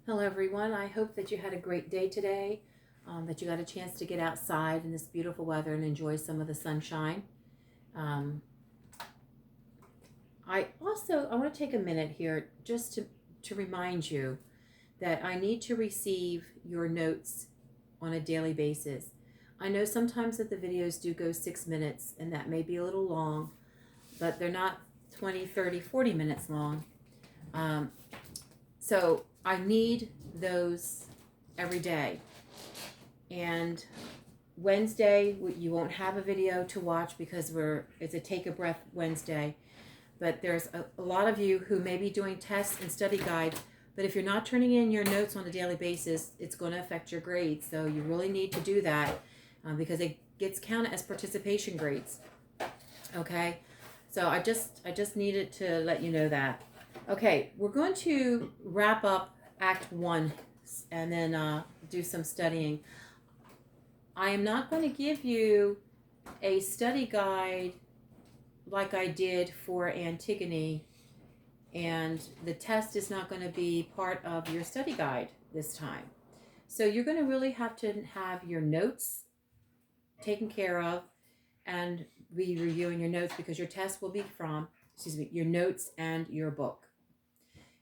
Hello everyone, I hope that you had a great day today, that you got a chance to get outside in this beautiful weather and enjoy some of the sunshine. Um, I want to take a minute here just to remind you that I need to receive your notes on a daily basis. I know sometimes that the videos do go 6 minutes and that may be a little long, but they're not 20, 30, 40 minutes long. Um, so I need those every day. And Wednesday, you won't have a video to watch because it's a Take a Breath Wednesday. But there's a lot of you who may be doing tests and study guides, but if you're not turning in your notes on a daily basis, it's going to affect your grades. So you really need to do that because it gets counted as participation grades. Okay, so I just needed to let you know that. Okay, we're going to wrap up Act 1 and then do some studying. I am not going to give you a study guide like I did for Antigone, and the test is not going to be part of your study guide this time. So you're going to really have to have your notes taken care of and be reviewing your notes because your test will be from, your notes and your book.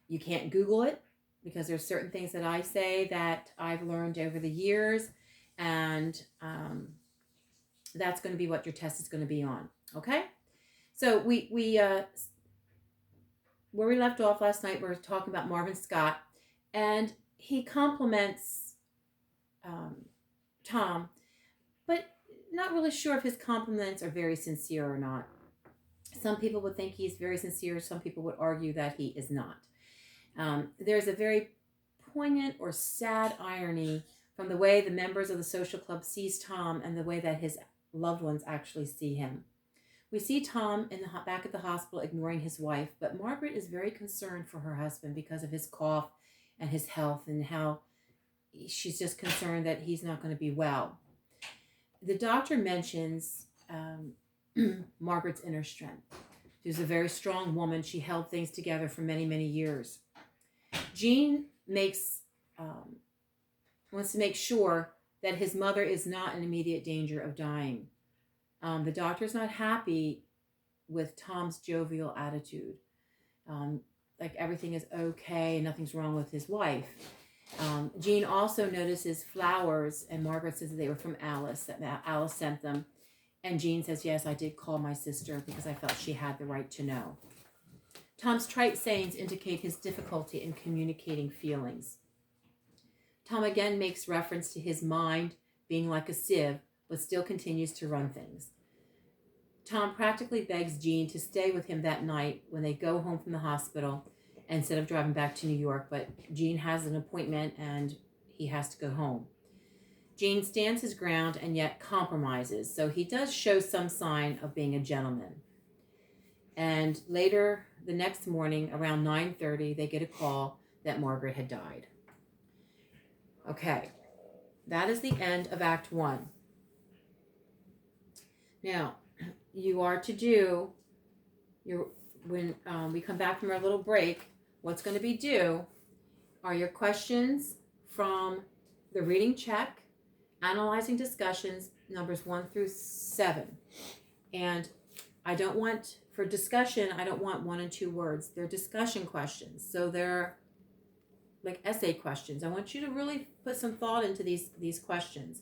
You can't Google it because there's certain things that I say that I've learned over the years, and that's going to be what your test is going to be on. Okay, so we where we left off last night, we were talking about Marvin Scott, and he compliments Tom, but not really sure if his compliments are very sincere or not. Some people would think he's very sincere. Some people would argue that he is not. There's a very poignant or sad irony from the way the members of the social club sees Tom and the way that his loved ones actually see him. We see Tom back at the hospital ignoring his wife, but Margaret is very concerned for her husband because of his cough and his health and how she's just concerned that he's not going to be well. The doctor mentions Margaret's inner strength. She was a very strong woman. She held things together for many, many years. Jean wants to make sure that his mother is not in immediate danger of dying. The doctor's not happy with Tom's jovial attitude. Like everything is okay and nothing's wrong with his wife. Jean also notices flowers, and Margaret says that they were from Alice, that Alice sent them. And Jean says, yes, I did call my sister because I felt she had the right to know. Tom's trite sayings indicate his difficulty in communicating feelings. Tom again makes reference to his mind being like a sieve, but still continues to run things. Tom practically begs Jean to stay with him that night when they go home from the hospital instead of driving back to New York, but Jean has an appointment and he has to go home. Jean stands his ground and yet compromises, so he does show some sign of being a gentleman. And later, the next morning, around 9:30, they get a call that Margaret had died. Okay, that is the end of Act 1. Now, you are to do when we come back from our little break, what's going to be due are your questions from the reading check, analyzing discussions, numbers 1 through 7. And for discussion, I don't want 1 and 2 words. They're discussion questions. So they're like essay questions. I want you to really put some thought into these questions.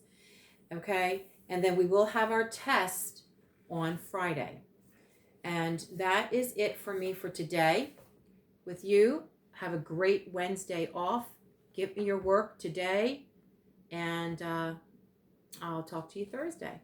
Okay? And then we will have our test on Friday. And that is it for me for today. With you, have a great Wednesday off. Give me your work today, and I'll talk to you Thursday.